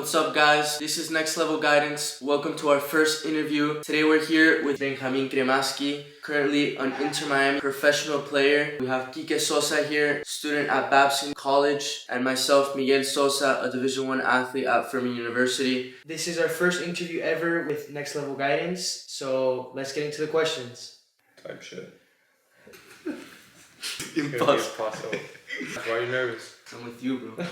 What's up, guys? This is Next Level Guidance. Welcome to our first interview. Today we're here with Benjamin Cremaschi, currently an Inter Miami professional player. We have Quique Sosa here, student at Babson College, and myself, Miguel Sosa, a Division I athlete at Furman University. This is our first interview ever with Next Level Guidance, so let's get into the questions. Type shit. Impossible. Why are you nervous? I'm with you, bro.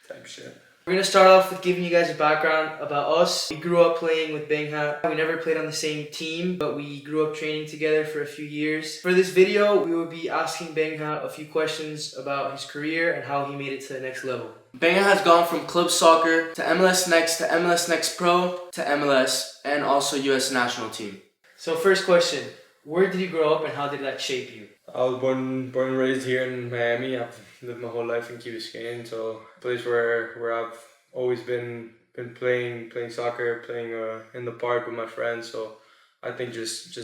Type shit. We're going to start off with giving you guys a background about us. We grew up playing with Benja. We never played on the same team, but we grew up training together for a few years. For this video, we will be asking Benja a few questions about his career and how he made it to the next level. Benja has gone from club soccer to MLS Next to MLS Next Pro to MLS and also US national team. So first question, where did you grow up and how did that shape you? I was born and raised here in Miami. I've lived my whole life in Key Biscayne, so a place where I've always been playing soccer, playing in the park with my friends. So I think just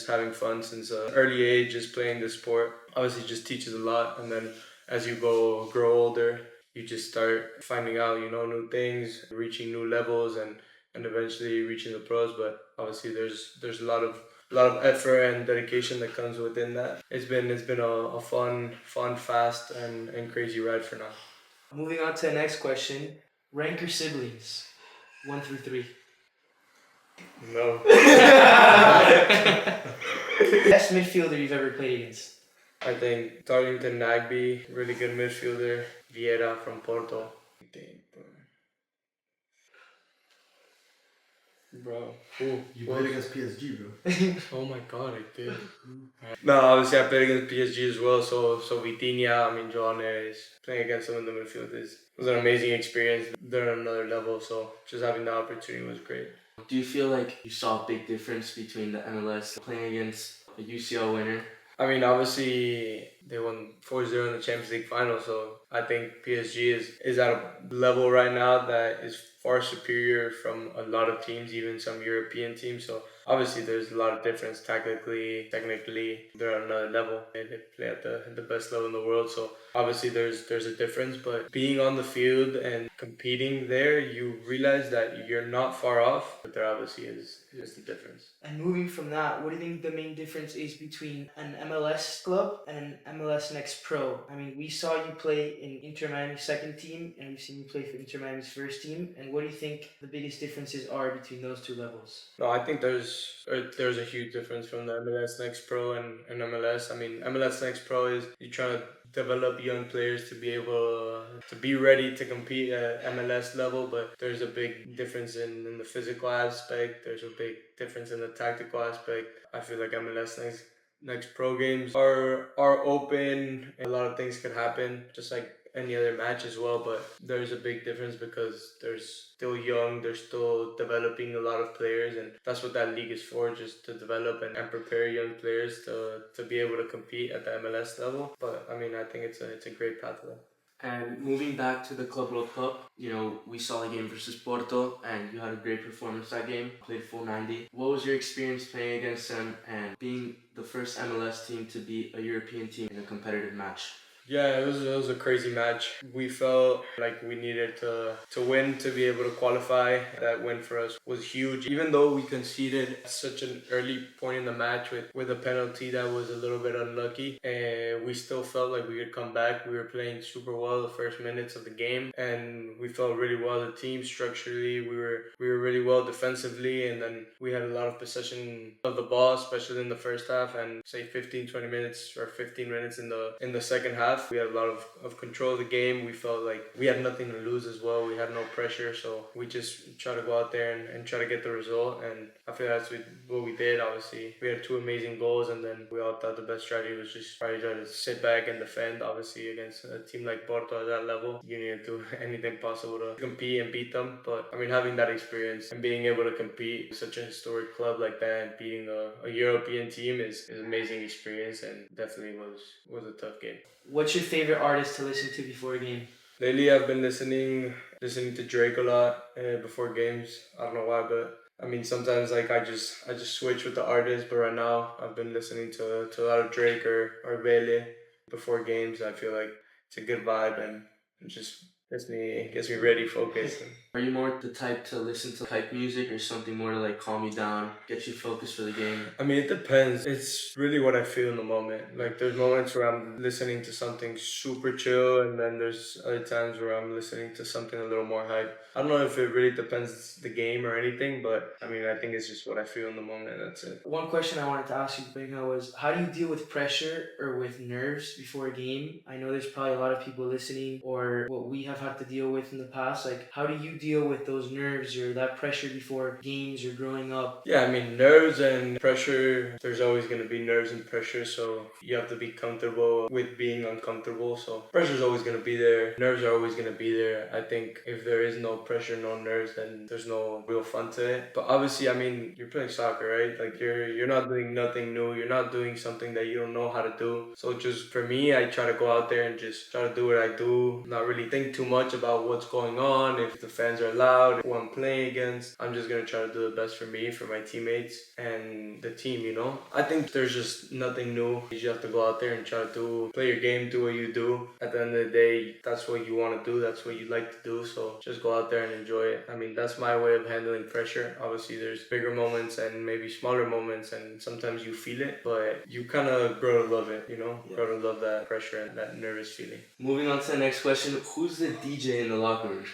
having fun since an early age, just playing the sport obviously just teaches a lot. And then as you grow older, you just start finding out new things, reaching new levels, and eventually reaching the pros. But obviously there's a lot of effort and dedication that comes within that. It's been a fun, fast, and crazy ride for now. Moving on to the next question. Rank your siblings, 1 through 3. No. Best midfielder you've ever played against? I think Darlington Nagby, really good midfielder. Vieira from Porto. Bro. You played against PSG, bro. Oh my god, I did. No, obviously I played against PSG as well, so Vitinha, John is playing against some of the midfielders. It was an amazing experience. They're on another level, so just having the opportunity was great. Do you feel like you saw a big difference between the MLS playing against a UCL winner? Obviously they won 4-0 in the Champions League final, so I think PSG is at a level right now that is far superior from a lot of teams, even some European teams. So obviously there's a lot of difference tactically, technically. They're at another level. They play at the best level in the world. So obviously there's a difference, but being on the field and competing there, you realize that you're not far off, but there obviously is just a difference. And moving from that, what do you think the main difference is between an MLS club and an MLS Next Pro? We saw you play in Inter Miami's second team, and we've seen you play for Inter Miami's first team. And what do you think the biggest differences are between those two levels? No, I think there's a huge difference from the MLS Next Pro and MLS. MLS Next Pro is you're trying to develop young players to be able to be ready to compete at MLS level, but there's a big difference in the physical aspect. There's a big difference in the tactical aspect. I feel like MLS Next Pro games are open and a lot of things could happen, just like any other match as well, but there's a big difference because they're still young, they're still developing a lot of players, and that's what that league is for, just to develop and prepare young players to be able to compete at the MLS level. But I think it's a great pathway. And moving back to the Club World Cup, we saw the game versus Porto, and you had a great performance that game, played full 90. What was your experience playing against them and being the first MLS team to beat a European team in a competitive match? Yeah, it was a crazy match. We felt like we needed to win to be able to qualify. That win for us was huge. Even though we conceded at such an early point in the match with a penalty that was a little bit unlucky, and we still felt like we could come back. We were playing super well the first minutes of the game, and we felt really well as a team. Structurally, we were really well defensively, and then we had a lot of possession of the ball, especially in the first half, and say 15 minutes in the second half. We had a lot of control of the game. We felt like we had nothing to lose as well. We had no pressure, so we just try to go out there and try to get the result, and I feel that's what we did. Obviously, we had 2 amazing goals, and then we all thought the best strategy was just probably try to sit back and defend. Obviously, against a team like Porto at that level, you need to do anything possible to compete and beat them. But having that experience and being able to compete with such a historic club like that and beating a European team is an amazing experience, and definitely was a tough game. What's your favorite artist to listen to before a game? Lately, I've been listening to Drake a lot before games. I don't know why, but sometimes I just switch with the artist. But right now, I've been listening to a lot of Drake or Vele before games. I feel like it's a good vibe and just gets me ready, focused. Are you more the type to listen to hype music or something more to like calm you down, get you focused for the game? I mean, it depends. It's really what I feel in the moment. Like, there's moments where I'm listening to something super chill, and then there's other times where I'm listening to something a little more hype. I don't know if it really depends the game or anything, but I mean, I think it's just what I feel in the moment. That's it. One question I wanted to ask you, Benga, was how do you deal with pressure or with nerves before a game? I know there's probably a lot of people listening, or what we have had to deal with in the past. Like, how do you deal with those nerves or that pressure before games or growing up? Yeah, I mean, nerves and pressure, there's always going to be nerves and pressure, so you have to be comfortable with being uncomfortable. So pressure's always going to be there. Nerves are always going to be there. I think if there is no pressure, no nerves, then there's no real fun to it. But obviously, I mean, you're playing soccer, right? Like, you're not doing nothing new. You're not doing something that you don't know how to do. So just for me, I try to go out there and just try to do what I do. Not really think too much about what's going on, if the fans are loud, who I'm playing against. I'm just going to try to do the best for me, for my teammates, and the team, you know? I think there's just nothing new. You just have to go out there and try to play your game, do what you do. At the end of the day, that's what you want to do. That's what you like to do. So just go out there and enjoy it. I mean, that's my way of handling pressure. Obviously, there's bigger moments and maybe smaller moments, and sometimes you feel it, but you kind of grow to love it, you know? Yeah. Grow to love that pressure and that nervous feeling. Moving on to the next question, who's the DJ in the locker room?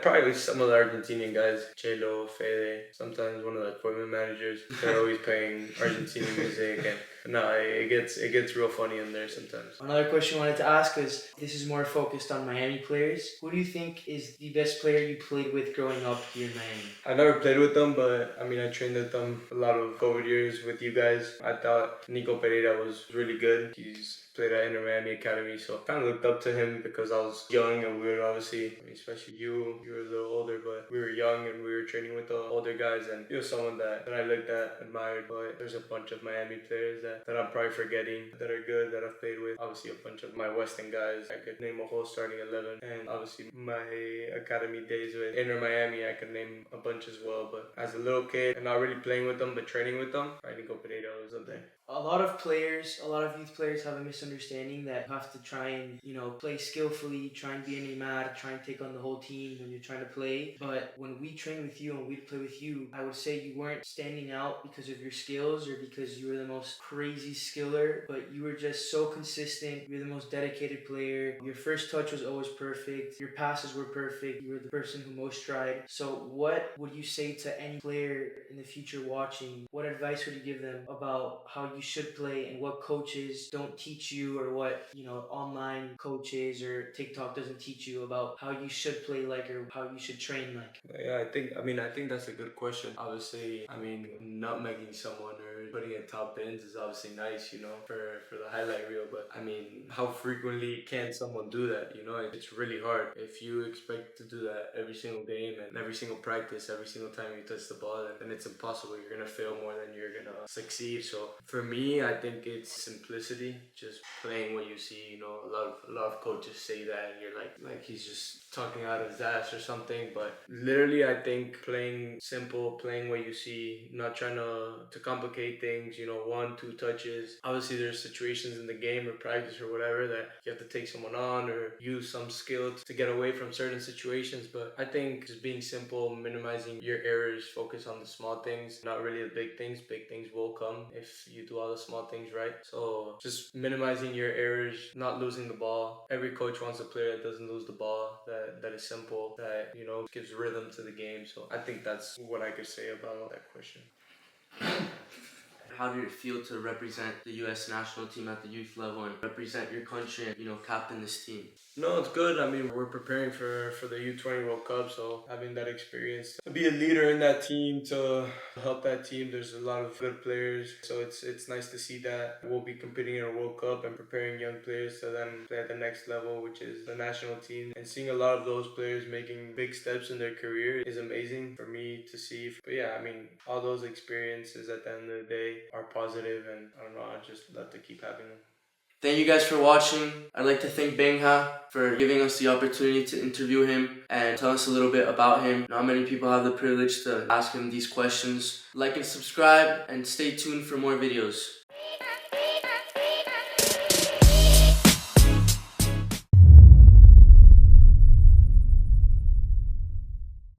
Probably some of the Argentinian guys, Chelo, Fede, sometimes one of the equipment managers. They're always playing Argentinian music, and no, it gets real funny in there sometimes. Another question I wanted to ask is, this is more focused on Miami players. Who do you think is the best player you played with growing up here in Miami? I never played with them, but I mean, I trained with them a lot of COVID years with you guys. I thought Nico Pereira was really good. He's played at Inter Miami Academy, so I kind of looked up to him because I was young and we were obviously, I mean, especially you were a little older, but we were young and we were training with the older guys, and he was someone that I looked at, admired. But there's a bunch of Miami players that I'm probably forgetting that are good, that I've played with. Obviously, a bunch of my Western guys. I could name a whole starting 11, and obviously my academy days with Inter Miami, I could name a bunch as well. But as a little kid and not really playing with them, but training with them, I think Pereira was up there. A lot of youth players have a misunderstanding that you have to try and, play skillfully, try and be a Neymar, try and take on the whole team when you're trying to play. But when we train with you and we'd play with you, I would say you weren't standing out because of your skills or because you were the most crazy skiller, but you were just so consistent. You were the most dedicated player. Your first touch was always perfect. Your passes were perfect. You were the person who most tried. So what would you say to any player in the future watching? What advice would you give them about how you should play and what coaches don't teach you, or what online coaches or TikTok doesn't teach you about how you should play like or how you should train like? Yeah, I think that's a good question. Obviously, I mean, nutmegging someone or putting in top bins is obviously nice, for the highlight reel. But I mean, how frequently can someone do that? It's really hard. If you expect to do that every single game and every single practice, every single time you touch the ball, then it's impossible. You're gonna fail more than you're gonna succeed. So for me, I think it's simplicity, just playing what you see. A lot of coaches say that, and you're like he's just talking out of his ass or something. But literally, I think playing simple, playing what you see, not trying to complicate things. 1, 2 touches. Obviously, there's situations in the game or practice or whatever that you have to take someone on or use some skill to get away from certain situations. But I think just being simple, minimizing your errors, focus on the small things, not really the big things. Big things will come if you do all the small things right. So just minimizing your errors, not losing the ball. Every coach wants a player that doesn't lose the ball, that is simple, that gives rhythm to the game. So I think that's what I could say about that question. How did it feel to represent the U.S. national team at the youth level and represent your country and, captain this team? No, it's good. I mean, we're preparing for the U20 World Cup, so having that experience to be a leader in that team, to help that team. There's a lot of good players, so it's nice to see that we'll be competing in a World Cup and preparing young players to then play at the next level, which is the national team. And seeing a lot of those players making big steps in their career is amazing for me to see. But yeah, I mean, all those experiences at the end of the day are positive, and I don't know, I just love to keep having them. Thank you guys for watching. I'd like to thank Bengha for giving us the opportunity to interview him and tell us a little bit about him. Not many people have the privilege to ask him these questions. Like and subscribe and stay tuned for more videos.